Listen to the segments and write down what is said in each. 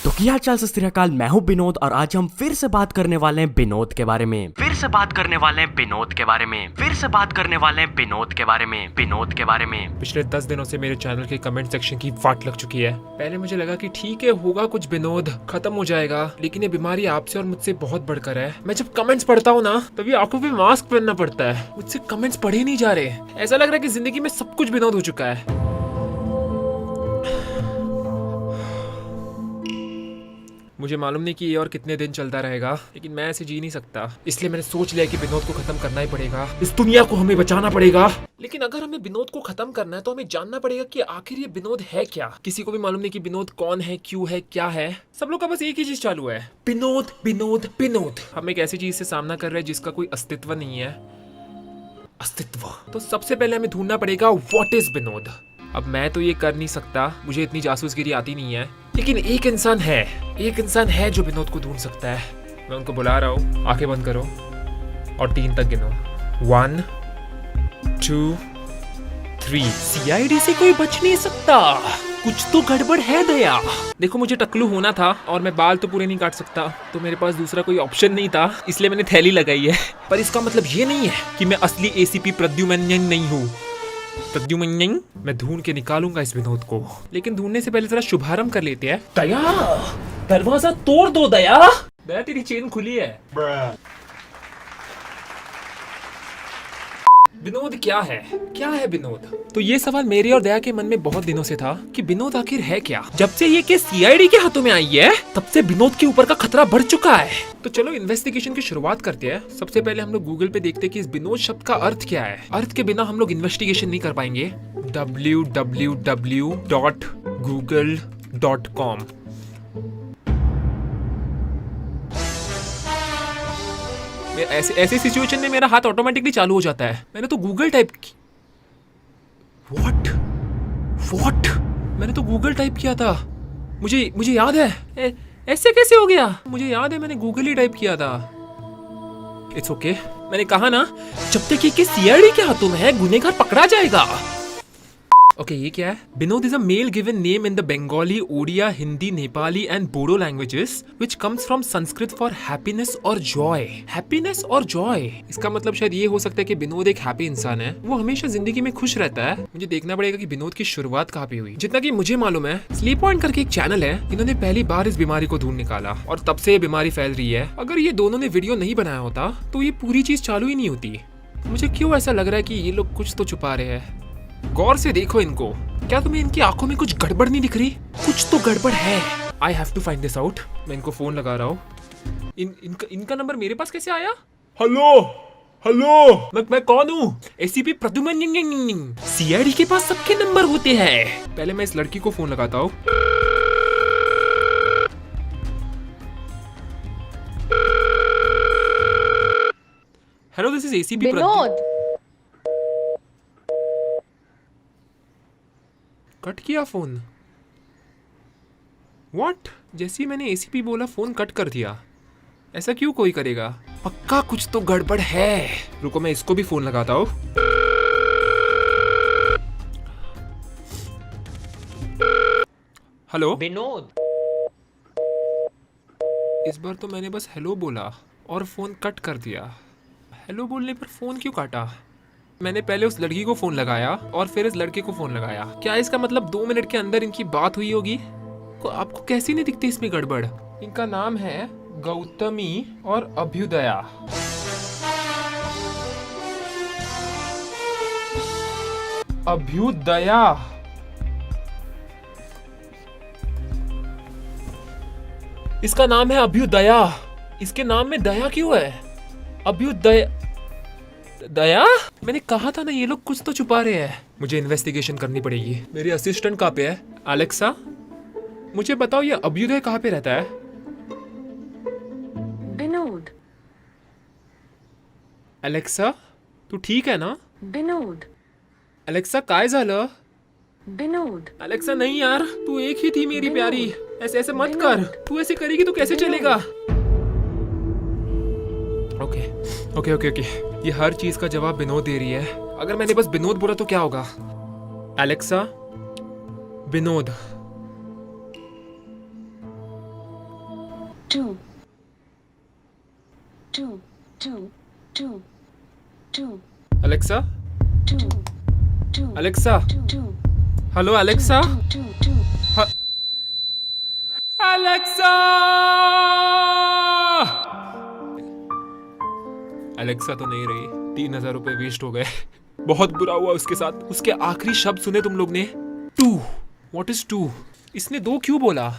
तो क्या हाल चाल सत श्री अकाल, मैं हूं विनोद और आज हम फिर से बात करने वाले हैं विनोद के बारे में। पिछले 10 दिनों से मेरे चैनल के कमेंट सेक्शन की वाट लग चुकी है। पहले मुझे लगा कि ठीक है, होगा कुछ, विनोद खत्म हो जाएगा, लेकिन ये बीमारी आपसे और मुझसे बहुत बढ़कर है। मैं जब कमेंट्स पढ़ता हूँ ना, तभी आंखों पे मास्क पहनना पड़ता है। मुझसे कमेंट्स पढ़े नहीं जा रहे। ऐसा लग रहा है कि जिंदगी में सब कुछ विनोद हो चुका है। मुझे मालूम नहीं कि ये और कितने दिन चलता रहेगा, लेकिन मैं ऐसे जी नहीं सकता। इसलिए मैंने सोच लिया कि विनोद को खत्म करना ही पड़ेगा। इस दुनिया को हमें बचाना पड़ेगा। लेकिन अगर हमें विनोद को खत्म करना है तो हमें जानना पड़ेगा कि आखिर ये विनोद है क्या। किसी को भी मालूम नहीं कि विनोद कौन है, क्यों है, क्या है। सब लोग का बस एक ही चीज चालू है, विनोद विनोद विनोद। हम एक ऐसी चीज से सामना कर रहे हैं जिसका कोई अस्तित्व नहीं है। अस्तित्व तो सबसे पहले हमें ढूंढना पड़ेगा, व्हाट इज विनोद। अब मैं तो ये कर नहीं सकता, मुझे इतनी जासूसगिरी आती नहीं है, लेकिन एक इंसान है जो विनोद को ढूंढ सकता है। मैं उनको बुला रहा हूँ, आंखें बंद करो और 3 तक गिनो। 1 2 3। सीआईडी से कोई बच नहीं सकता, कुछ तो गड़बड़ है दया। देखो, मुझे टकलू होना था और मैं बाल तो पूरे नहीं काट सकता, तो मेरे पास दूसरा कोई ऑप्शन नहीं था, इसलिए मैंने थैली लगाई है। पर इसका मतलब ये नहीं है कि मैं असली एसीपी प्रद्युम्न नहीं हूँ। प्रद्युम्न, मैं ढूंढ के निकालूंगा इस विनोद को, लेकिन ढूंढने से पहले जरा शुभारंभ कर लेते हैं। दया, दरवाजा तोड़ दो दया। दया, तेरी चेन खुली है। विनोद क्या है विनोद? तो ये सवाल मेरे और दया के मन में बहुत दिनों से था कि विनोद आखिर है क्या। जब से ये केस सीआईडी के हाथों में आई है, तब से विनोद के ऊपर का खतरा बढ़ चुका है। तो चलो इन्वेस्टिगेशन की शुरुआत करते हैं। सबसे पहले हम लोग गूगल पे देखते हैं कि इस विनोद शब्द का अर्थ क्या है। अर्थ के बिना हम लोग इन्वेस्टिगेशन नहीं कर पाएंगे। www.google.com। ऐसे सिचुएशन में मेरा हाथ ऑटोमेटिकली चालू हो जाता है। मैंने तो गूगल टाइप की। व्हाट? मैंने तो गूगल टाइप किया था। मुझे याद है। ऐसे कैसे हो गया? मुझे याद है मैंने गूगल ही टाइप किया था। It's okay. मैंने कहा ना, जब तक ये सीआईडी के हाथों में है, गुनहगार पकड़ा जाएगा। ओके, ये क्या है? Vinod is a male given name in the Bengali, Odia, Hindi, Nepali and Bodo languages which comes from Sanskrit for happiness और जॉय। हैप्पीनेस और जॉय, इसका मतलब शायद ये हो सकता है कि विनोद एक हैप्पी इंसान है, वो हमेशा जिंदगी में खुश रहता है। मुझे देखना पड़ेगा कि विनोद की शुरुआत कहाँ पे हुई। जितना कि मुझे मालूम है, स्लीप पॉइंट करके एक चैनल है, इन्होंने पहली बार इस बीमारी को ढूंढ निकाला और तब से ये बीमारी फैल रही है। अगर ये दोनों ने वीडियो नहीं बनाया होता तो ये पूरी चीज चालू ही नहीं होती। मुझे क्यों ऐसा लग रहा है कि ये लोग कुछ तो छुपा रहे हैं। गौर से देखो इनको। क्या तुम्हें इनकी आंखों में कुछ गड़बड़ नहीं दिख रही? कुछ तो गड़बड़ है। I have to find this out. मैं इनको फोन लगा रहा हूँ। इनका नंबर मेरे पास कैसे आया? हेलो, मैं कौन हूँ? एसीपी प्रद्युम्न। सीआईडी के पास सबके नंबर होते हैं। पहले मैं इस लड़की को फोन लगाता हूँ। Hello, this is ACP Vinod. Cut किया फोन। व्हाट? जैसे ही मैंने एसीपी बोला, फोन कट कर दिया। ऐसा क्यों कोई करेगा? पक्का कुछ तो गड़बड़ है। रुको, मैं इसको भी फोन लगाता हूँ। हेलो विनोद। इस बार तो मैंने बस हेलो बोला और फोन कट कर दिया। हेलो बोलने पर फोन क्यों काटा? मैंने पहले उस लड़की को फोन लगाया और फिर इस लड़के को फोन लगाया। क्या इसका मतलब 2 मिनट के अंदर इनकी बात हुई होगी? आपको कैसी नहीं दिखती इसमें गड़बड़? इनका नाम है गौतमी और अभ्युदया। अभ्युदया। इसका नाम है अभ्युदया। इसके नाम में दया क्यों है? अभ्युदया। दया? मैंने कहा था ना, ये लोग कुछ तो छुपा रहे हैं। मुझे इन्वेस्टिगेशन करनी पड़ेगी। मेरी असिस्टेंट कहाँ पे है? अलेक्सा, मुझे बताओ ये अभ्युदय कहाँ पे रहता है? विनोद। अलेक्सा, तू ठीक है ना? विनोद। अलेक्सा, काय झालं? विनोद। अलेक्सा, नहीं यार, तू एक ही थी मेरी प्यारी। ऐसे मत कर। तू ऐसे करेगी तो कैसे चलेगा? ओके। ये हर चीज का जवाब विनोद दे रही है। अगर मैंने बस विनोद बोला तो क्या होगा? Alexa, Vinod. two, two, two, two, two, Alexa, two, two, Alexa, two, hello Alexa, two, two. Alexa, Alexa तो नहीं रही। 3,000 रुपए वेस्ट हो गए। बहुत बुरा हुआ उसके साथ। उसके आखिरी शब्द सुने तुम लोग ने? 2। What is 2? इसने 2 क्यों बोला?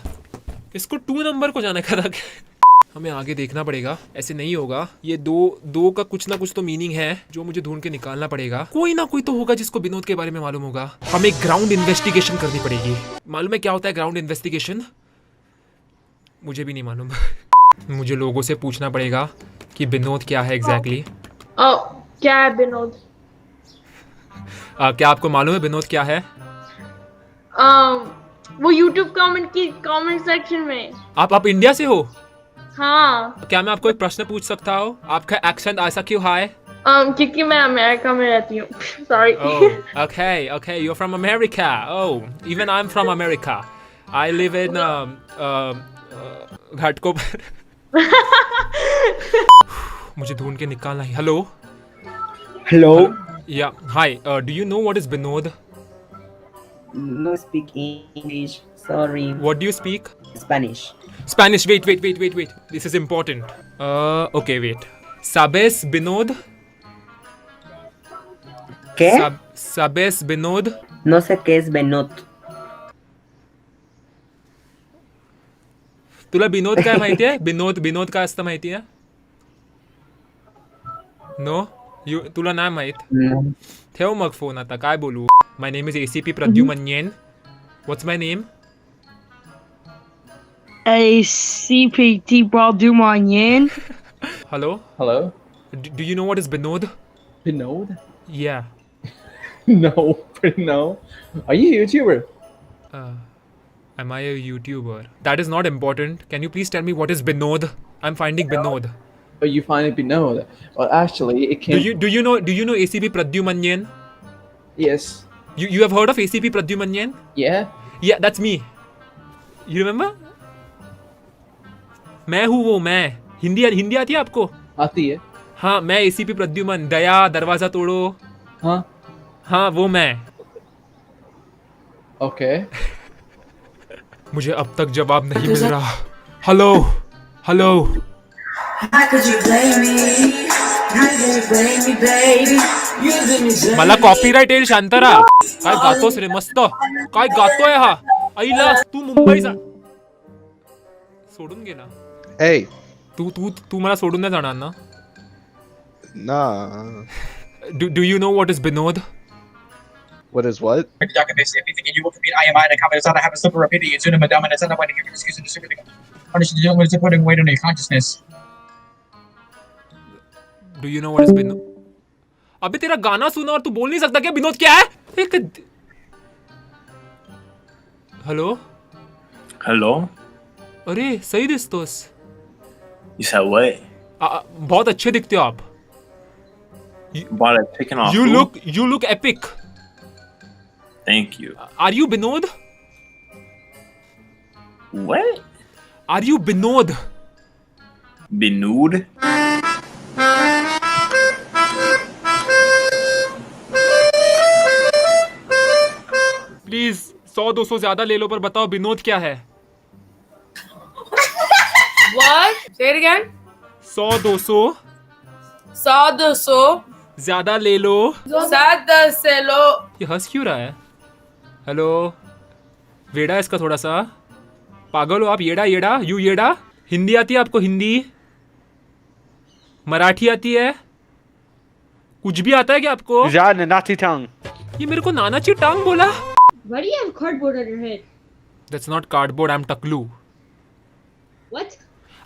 इसको 2 नंबर को जाने का था। हमें आगे देखना पड़ेगा, ऐसे नहीं होगा। ये दो का कुछ ना कुछ तो मीनिंग है जो मुझे ढूंढ के निकालना पड़ेगा। कोई ना कोई तो होगा जिसको विनोद के बारे में मालूम होगा। हमें ग्राउंड इन्वेस्टिगेशन करनी पड़ेगी। मालूम है क्या होता है ग्राउंड इन्वेस्टिगेशन? मुझे भी नहीं मालूम। मुझे लोगों से पूछना पड़ेगा कि विनोद क्या है एग्जैक्टली। क्या है विनोद? क्या आपको मालूम है विनोद क्या है? वो YouTube कमेंट सेक्शन में। आप इंडिया से हो? हाँ। क्या मैं आपको एक प्रश्न पूछ सकता हूँ? आपका एक्सेंट ऐसा क्यों है? क्योंकि मैं अमेरिका में रहती हूँ। Sorry. Okay, you're from America. Oh, even I'm from America. I live in Ghatkopar. मुझे ढूंढ के निकालना है। Hello. Hello. Yeah. Hi. Do you know what is Binod? No speak English. Sorry. What do you speak? Spanish. Spanish. Wait. This is important. Okay, wait. Sabes Binod? ¿Qué? Sabes Binod? No sé qué es Benot. तुला विनोद काय माहिती आहे? विनोद काय असतं माहिती आहे? No? तुला नाही माहित? No. ठेव मग फोन आता, काय बोलू? My name is ACP Pradyumanyan. What's my name? ACPT Pradyumanyan. Hello. Hello? Do you know what is Binod? Binod? Yeah. No, no. Are you a YouTuber? Am I a YouTuber? That is not important. Can you please tell me what is Binod? I'm finding Binod. Are you finding Binod? Well, actually, it can. Do you know ACP Pradyumanyan? Yes. You have heard of ACP Pradyumanyan? Yeah. Yeah, that's me. You remember? मैं हूँ वो मैं। हिंदी आती है आपको? आती है। हाँ, मैं ACP प्रद्युमन। दया दरवाजा तोड़ो। हाँ, वो मैं। Okay. मुझे अब तक जवाब नहीं मिल रहा। हेलो। मला कॉपीराइट येईल शांतरा। काय गातोस रे मस्त? काय गातोय हा? आईला तू मुंबईचा सोडून गेला। Hey, तू मला सोडून नाही जाणार ना? nah. Do you know what is Binod? What is what? Database, everything in you will commit IMI and comments that I have a slip of rapidity and zoom down and send up to give an excuse and distributing. Punish the young to putting weight on your consciousness. Do you know what is Binod? अबे तेरा गाना सुना और तू बोल नहीं सकता क्या विनोद क्या है? हेलो. Hello? अरे सही दिसतोस. You said what? बहुत अच्छे दिखते हो आप. Bought it taken off. You look epic. Thank you. Are you Binod? What? Are you Binod? Binod? Please 100-200 ज्यादा ले लो पर बताओ विनोद क्या है? What? Say it again. 100-200 100-200 ज्यादा ले लो। 7-10 ये हंस क्यों रहा है? हेलो, वेड़ा इसका थोड़ा सा। पागल हो आप? येड़ा यू येड़ा। हिंदी आती है आपको? हिंदी मराठी आती है? कुछ भी आता है क्या आपको? Ja, Nati tongue. ये मेरे को नानाची टांग बोला। Why do you have cardboard on your head? That's not cardboard, I'm Taklu. What?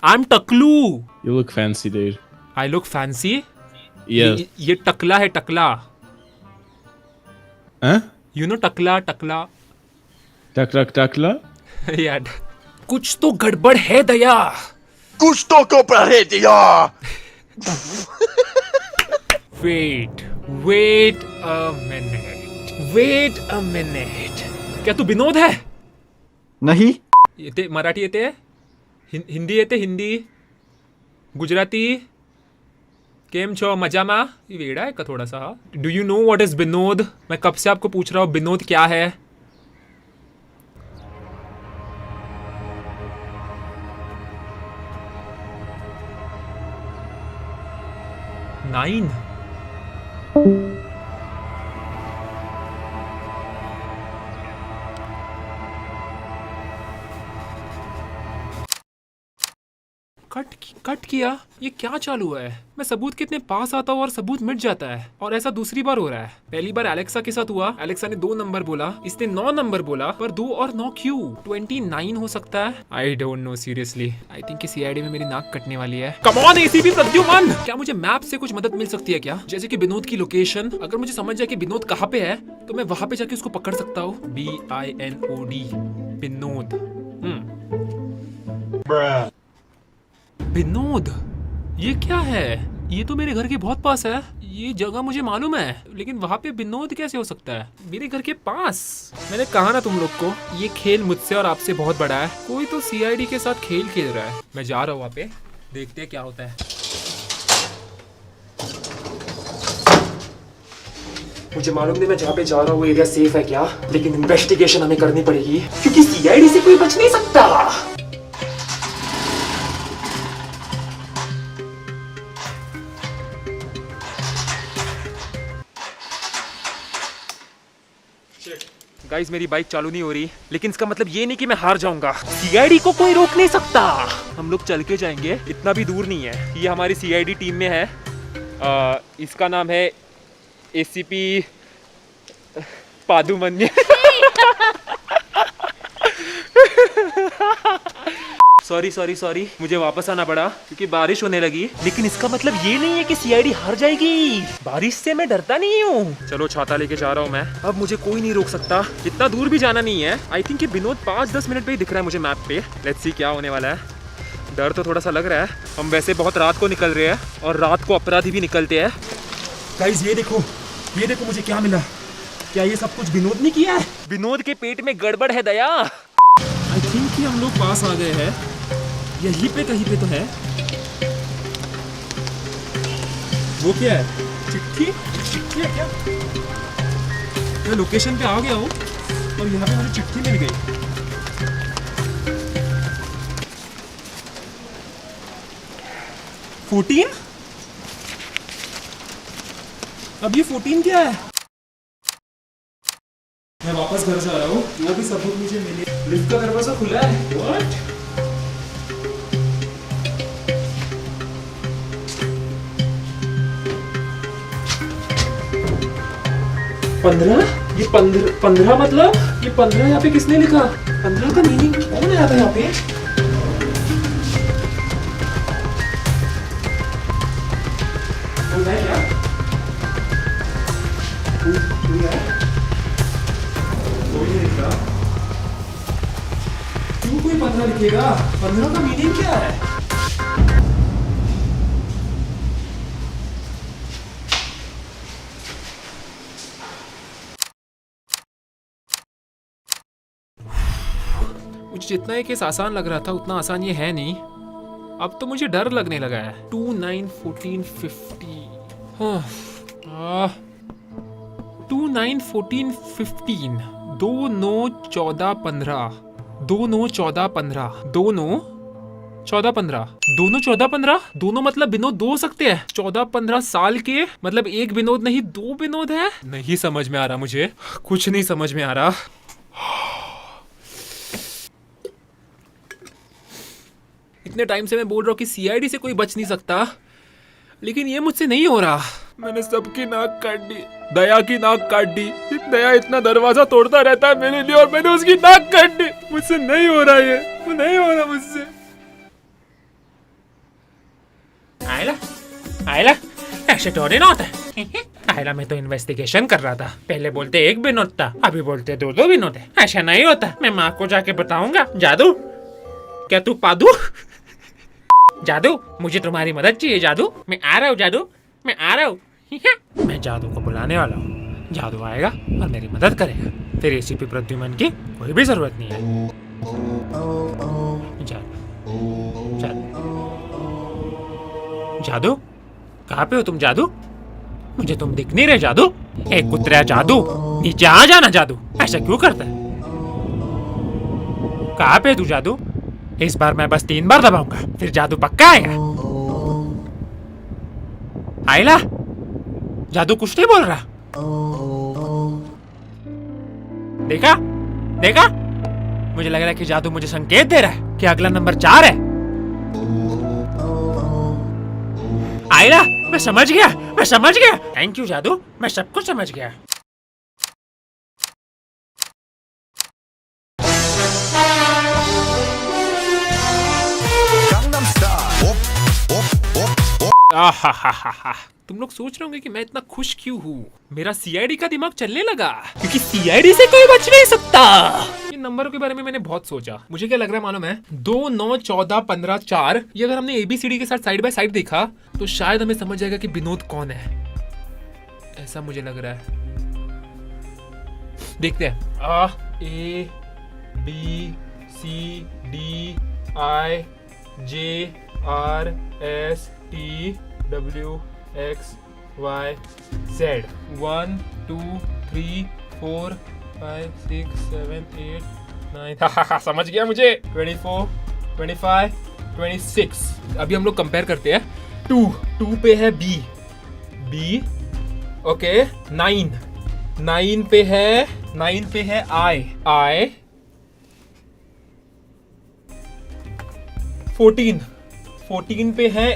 I'm Taklu. You look fancy, dude. I look fancy? Yes. ये टकला है टकला। Huh? You know टकला? Takla? यार कुछ तो गड़बड़ है दया। कुछ तो गड़बड़ है दिया। Wait a minute. क्या तू विनोद है? नहीं. येते मराठी येते? हिंदी येते हिंदी गुजराती केम छो मजामा ये वेड़ा है का थोड़ा सा. Do you know what is Vinod? मैं कब से आपको पूछ रहा हूँ विनोद क्या है. नाइन. कट किया. ये क्या चालू है? मैं सबूत के इतने पास आता हूँ और सबूत मिट जाता है. और ऐसा दूसरी बार हो रहा है. पहली बार एलेक्सा के साथ हुआ. एलेक्सा ने 2 नंबर बोला, इसने 9 नंबर बोला, पर 2 और 9 क्यों? 29 हो सकता है. I don't know seriously. I think कि सीआईडी में मेरी नाक कटने वाली है. कम ऑन एसीपी प्रद्युमन, क्या मुझे मैप से कुछ मदद मिल सकती है क्या? जैसे कि विनोद की लोकेशन. अगर मुझे समझ जाए कि विनोद कहाँ पे है तो मैं वहां पे जाके उसको पकड़ सकता हूँ. BINOD विनोद. विनोद ये क्या है? ये तो मेरे घर के बहुत पास है. ये जगह मुझे मालूम है, लेकिन वहाँ पे विनोद कैसे हो सकता है मेरे घर के पास? मैंने कहा ना तुम लोग को, ये खेल मुझसे और आपसे बहुत बड़ा है. कोई तो सीआईडी के साथ खेल रहा है. मैं जा रहा हूँ वहाँ पे, देखते हैं क्या होता है. मुझे मालूम नहीं मैं जहाँ पे जा रहा हूँ वो एरिया सेफ है क्या, लेकिन इन्वेस्टिगेशन हमें करनी पड़ेगी क्योंकि सीआईडी से कोई बच नहीं सकता. गाइस मेरी बाइक चालू नहीं हो रही, लेकिन इसका मतलब ये नहीं कि मैं हार जाऊंगा. सीआईडी को कोई रोक नहीं सकता. हम लोग चल के जाएंगे, इतना भी दूर नहीं है. ये हमारी सीआईडी टीम में है. इसका नाम है एसीपी पादुमन्य. सॉरी मुझे वापस आना पड़ा क्योंकि बारिश होने लगी. लेकिन इसका मतलब ये नहीं है कि सीआईडी हार जाएगी. बारिश से मैं डरता नहीं हूँ. चलो छाता लेके जा रहा हूँ मैं. अब मुझे कोई नहीं रोक सकता. इतना दूर भी जाना नहीं है. आई थिंक कि विनोद 5-10 मिनट पे ही दिख रहा है मुझे मैप पे. लेट्स सी क्या होने वाला है. डर तो थोड़ा सा लग रहा है. हम वैसे बहुत रात को निकल रहे हैं और रात को अपराधी भी निकलते हैं. गाइस ये देखो मुझे क्या मिला. क्या ये सब कुछ विनोद ने किया है? विनोद के पेट में गड़बड़ है दया. आई थिंक कि हम लोग पास आ गए हैं. यहीं पे कहीं पे तो है. वो क्या है? चिट्ठी है क्या? मैं लोकेशन पे आ गया हूँ और यहाँ पे मुझे चिट्ठी मिल गई. $14? अब ये 14 क्या है? मैं वापस घर जा रहा हूँ. वो भी सबूत मुझे मिले. लिफ्ट का दरवाजा खुला है. What? 15? ये 15 मतलब? ये 15 यहाँ पे किसने लिखा? 15 का मीनिंग कौन आया था यहाँ पे? क्या? कोई नहीं लिखा. क्यों कोई 15 लिखेगा? 15 का मीनिंग क्या है? मुझे जितना ये केस आसान लग रहा था उतना आसान ये है नहीं. अब तो मुझे डर लगने लगा है. 2, 9, 14, 50. 2, 9, 14, 15. 2, 9, 14, 15. 2, 9, 14, 15. 2, 9, 14, 15. दोनों 14, 15. दोनों मतलब विनोद 2 हो सकते हैं. 14, 15 साल के मतलब एक विनोद नहीं 2 विनोद है. नहीं समझ में आ रहा. मुझे कुछ नहीं समझ में आ रहा. इतने टाइम से मैं बोल रहा हूँ कि सीआईडी से कोई बच नहीं सकता, लेकिन ये मुझसे नहीं हो रहा. मैंने सबकी नाक काट दी. दया की नाक काट दी. दया इतना दरवाजा तोड़ता रहता है मेरे लिए और मैंने उसकी नाक काट दी. मुझसे नहीं हो रहा ये. वो नहीं हो रहा मुझसे. आयला ऐसे थोड़ी ना होता है. आयला मैं तो इन्वेस्टिगेशन कर रहा था. पहले बोलते एक विनोद था, अभी बोलते 2 विनोद है. ऐसा नहीं होता. मैं माँ को जाके बताऊंगा. जादू क्या तू पादू? जादू मुझे तुम्हारी मदद चाहिए. जादू मैं आ रहा हूँ. जादू मैं आ रहा हूँ. मैं जादू को बुलाने वाला हूँ. जादू आएगा और मेरी मदद करेगा. फिर एसीपी प्रद्युमन की कोई भी जरूरत नहीं है. जादू जादू, कहाँ पे हो तुम जादू? मुझे तुम दिख नहीं रहे जादू। ए कुत्रा जादू, नीचे आ जाना जादू। ऐसा क्यों करता है? कहाँ पे है तू जादू? इस बार मैं बस 3 बार दबाऊंगा, फिर जादू पक्का आएगा। आइला, जादू कुछ नहीं बोल रहा। देखा देखा, मुझे लग रहा है कि जादू मुझे संकेत दे रहा है कि अगला नंबर 4 है। आइला, मैं समझ गया, मैं समझ गया। थैंक यू जादू, मैं सब कुछ समझ गया। आहाहाहा। तुम लोग सोच रहे होंगे कि मैं इतना खुश क्यों हूँ। मेरा सीआईडी का दिमाग चलने लगा, क्योंकि सीआईडी से कोई बच नहीं सकता। इन नंबरों के बारे में मैंने बहुत सोचा। मुझे क्या लग रहा है मालूम है? 2, 9, 14, 15, 4। ये अगर हमने ABCD के साथ साइड बाय साइड देखा तो शायद हमें समझ जाएगा कि विनोद कौन है। ऐसा मुझे लग रहा है। देखते हैं। A B C D I J R S T W X Y Z 1 2 3 4 5 6 7 8 9 समझ गया मुझे। 24 25 26। अभी हम लोग कंपेयर करते हैं। 2 पे है B ओके। 9 पे है I 14 पे है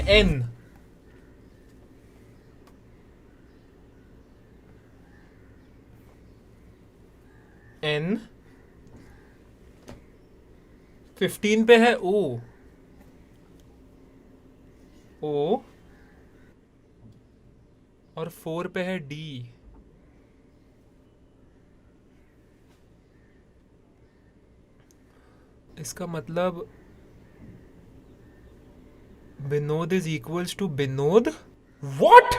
N 15 पे है O और 4 पे है D। इसका मतलब Vinod is equals to Vinod. What?